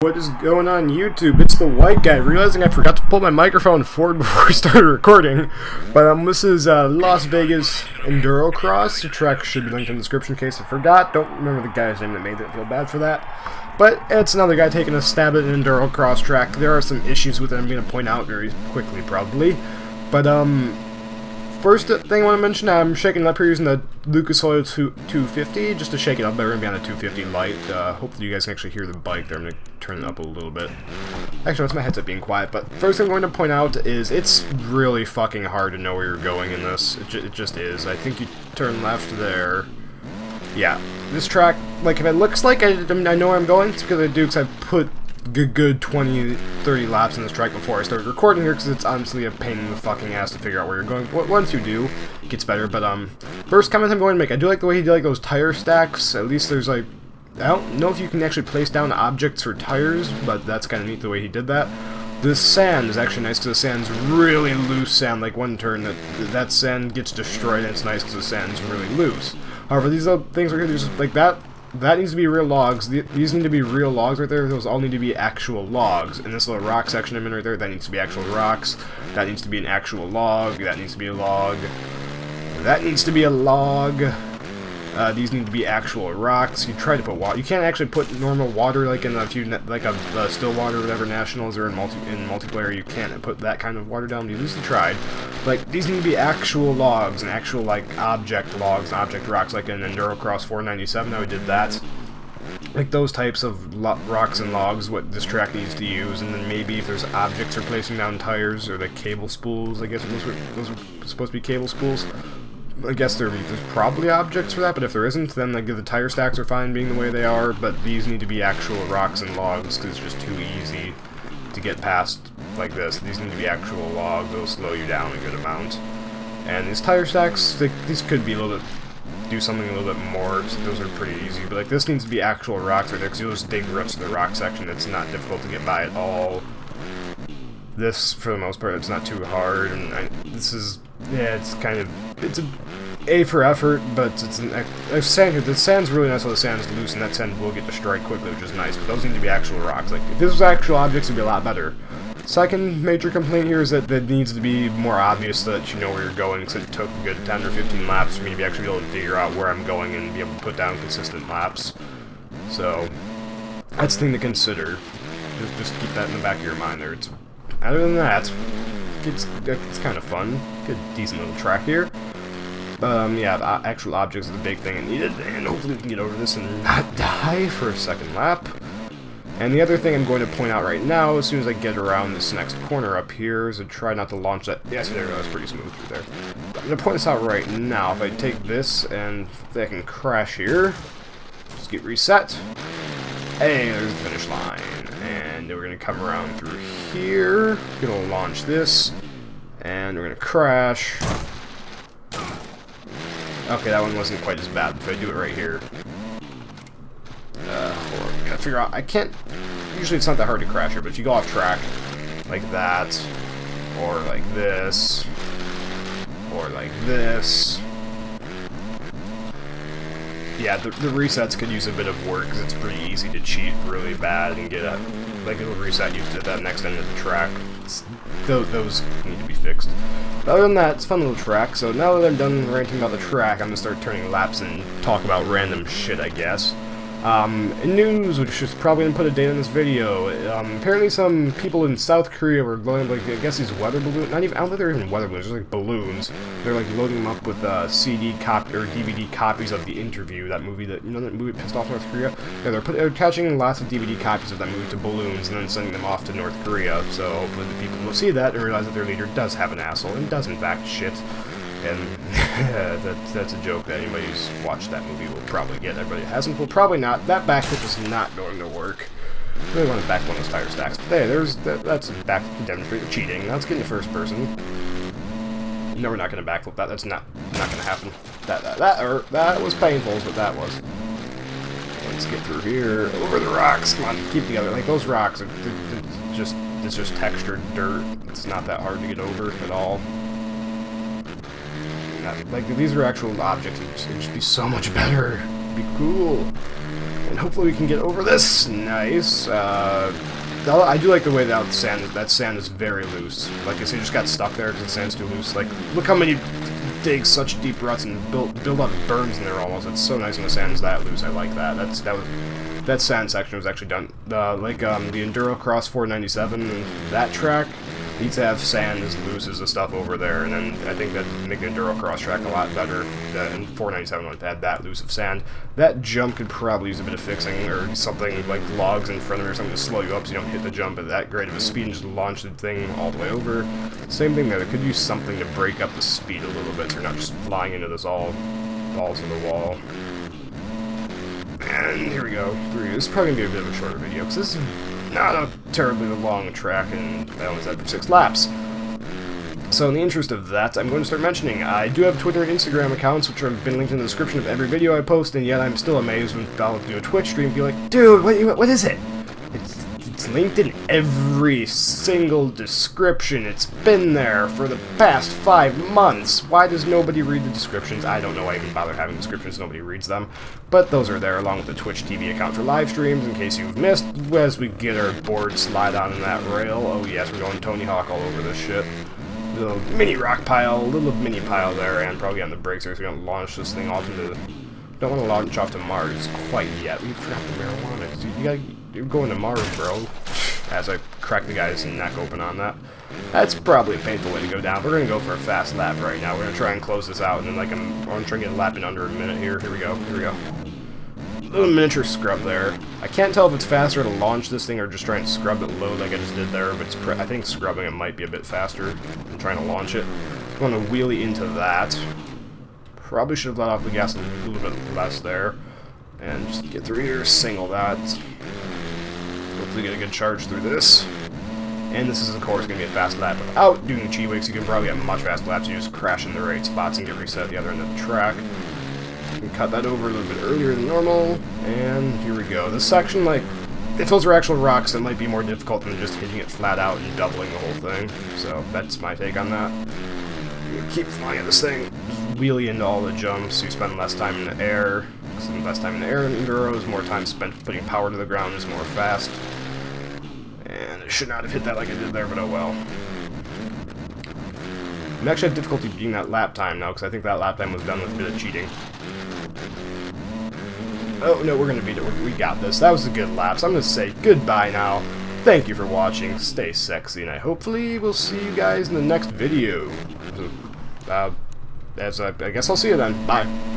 What is going on YouTube? It's the white guy, realizing I forgot to pull my microphone forward before we started recording. But this is Las Vegas EnduroCross. The track should be linked in the description in case I forgot. Don't remember the guy's name that made it, feel bad for that. But it's another guy taking a stab at an EnduroCross track. There are some issues with it I'm going to point out very quickly, probably. But first thing I want to mention, I'm shaking it up here using the Lucas Oil 250, just to shake it up. They're going to be on a 250 light. Hopefully you guys can actually hear the bike there. I'm going to turn it up a little bit. Actually, that's my headset being quiet. But first thing I'm going to point out is it's really fucking hard to know where you're going in this. It just is. I think you turn left there. Yeah, this track, like, if it looks like I know where I'm going, it's because I do, because I've put good 20, 30 laps in this track before I started recording here, because it's honestly a pain in the fucking ass to figure out where you're going. Once you do, it gets better. But first comment I'm going to make, I do like the way he did like those tire stacks. At least there's like, I don't know if you can actually place down objects for tires, but that's kind of neat the way he did that. This sand is actually nice because the sand's really loose sand. Like one turn, that sand gets destroyed, and it's nice because the sand's really loose. However, these other things right here, there's just like that needs to be real logs. These need to be real logs right there. Those all need to be actual logs. And this little rock section I'm in right there, that needs to be actual rocks. That needs to be an actual log. That needs to be a log. That needs to be a log. These need to be actual rocks. You try to put water. You can't actually put normal water like in a few, like a still water, whatever nationals or in multiplayer. You can't put that kind of water down. You at least tried. Like these need to be actual logs and actual like object logs, object rocks, like in EnduroCross 497. How we did that. Like those types of rocks and logs, what this track needs to use, and then maybe if there's objects for placing down tires or like cable spools. I guess those were supposed to be cable spools. I guess there's probably objects for that, but if there isn't, then like the tire stacks are fine being the way they are, but these need to be actual rocks and logs because it's just too easy to get past like this. These need to be actual logs. They'll slow you down a good amount. And these tire stacks, these could be a little bit, do something a little bit more. Those are pretty easy, but like this needs to be actual rocks right there because you'll just dig roots to the rock section. It's not difficult to get by at all. This, for the most part, it's not too hard, and this is, yeah, it's kind of, it's a for effort, but it's the sand's really nice while the sand's loose, and that sand will get destroyed quickly, which is nice, but those need to be actual rocks. Like, if this was actual objects, it'd be a lot better. Second major complaint here is that it needs to be more obvious so that you know where you're going, because it took a good 10 or 15 laps for me to be actually able to figure out where I'm going and be able to put down consistent laps. So, that's the thing to consider. Just keep that in the back of your mind there. Other than that, it's kind of fun. Good, decent little track here. Yeah, actual objects is the big thing I needed, and hopefully we can get over this and not die for a second lap. And the other thing I'm going to point out right now, as soon as I get around this next corner up here, is to try not to launch that. Yes, there we go, that's pretty smooth through there. But I'm going to point this out right now. If I take this and if I can crash here, just get reset. Hey, there's the finish line. And then we're going to come around through here. We're going to launch this. And we're going to crash. Okay, that one wasn't quite as bad. If I do it right here. I gotta figure out. I can't. Usually it's not that hard to crash here, but if you go off track, like that, or like this, or like this. Yeah, the resets could use a bit of work because it's pretty easy to cheat really bad and get like it'll reset you to that next end of the track. Those need to be fixed. But other than that, it's a fun little track. So now that I'm done ranting about the track, I'm gonna start turning laps and talk about random shit, I guess. In news, which is probably going to put a date on this video, apparently some people in South Korea were loading, like, I guess these weather balloons, I don't think they're even weather balloons, they're like balloons. They're like loading them up with CD copy or DVD copies of The Interview, that movie that, you know, that movie pissed off North Korea? Yeah, they're attaching lots of DVD copies of that movie to balloons and then sending them off to North Korea, so hopefully the people will see that and realize that their leader does have an asshole and does in fact shit. And that's a joke that anybody who's watched that movie will probably get. Everybody who hasn't will probably not. That backflip is not going to work. I really want to back one of those tire stacks. But hey, that's a backflip to demonstrate the cheating. Now let's get into first person. No, we're not going to backflip that. That's not going to happen. That was painful, but that was. Let's get through here. Over the rocks. Come on, keep together. Like those rocks are it's just textured dirt. It's not that hard to get over at all. Like, these are actual objects, it'd just be so much better. It'd be cool. And hopefully we can get over this. Nice. I do like the way that sand is very loose. Like I say, just got stuck there because the sand's too loose. Like, look how many dig such deep ruts and build up berms in there almost. It's so nice when the sand is that loose. I like that. That sand section was actually done. The EnduroCross 497, that track needs to have sand as loose as the stuff over there, and then I think that make the EnduroCross track a lot better. And 497 would have that loose of sand. That jump could probably use a bit of fixing, or something like logs in front of it or something to slow you up so you don't hit the jump at that great of a speed and just launch the thing all the way over. Same thing there, it could use something to break up the speed a little bit so you're not just flying into this all balls in the wall. And here we go. This is probably going to be a bit of a shorter video, because this is not a terribly long track, and I only said for 6 laps. So in the interest of that, I'm going to start mentioning, I do have Twitter and Instagram accounts, which have been linked in the description of every video I post, and yet I'm still amazed when I'll do a Twitch stream and be like, dude, what is it? It's linked in every single description. It's been there for the past 5 months. Why does nobody read the descriptions? I don't know why I even bother having descriptions. Nobody reads them. But those are there along with the Twitch TV account for live streams in case you've missed as we get our board slide on that rail. Oh yes, we're going Tony Hawk all over this shit. Little mini rock pile, little mini pile there, and probably on the brakes there, so we're going to launch this thing off into... Don't want to launch off to Mars quite yet. We forgot the marijuana. You're going to Mars, bro. As I crack the guy's neck open on that. That's probably a painful way to go down. We're going to go for a fast lap right now. We're going to try and close this out, and then I'm going to try and get a lap in under a minute here. Here we go. Little miniature scrub there. I can't tell if it's faster to launch this thing or just try and scrub it low like I just did there, but I think scrubbing it might be a bit faster than trying to launch it. I'm going to wheelie into that. Probably should have let off the gas a little bit less there. And just get through here, single that. Hopefully get a good charge through this. And this is, of course, going to be a fast lap. Without doing G-Wakes, you can probably get much faster laps. You just crash in the right spots and get reset at the other end of the track. You can cut that over a little bit earlier than normal. And here we go. This section, like, if those were actual rocks, it might be more difficult than just hitting it flat out and doubling the whole thing. So that's my take on that. Keep flying at this thing. Just wheelie into all the jumps, so you spend less time in the air. Less time in the air in Enduros, more time spent putting power to the ground is more fast. And I should not have hit that like I did there, but oh well. I'm actually have difficulty beating that lap time now, because I think that lap time was done with a bit of cheating. Oh no, we're going to beat it. We got this. That was a good lap, so I'm going to say goodbye now. Thank you for watching, stay sexy, and I hopefully will see you guys in the next video. I guess I'll see you then. Bye.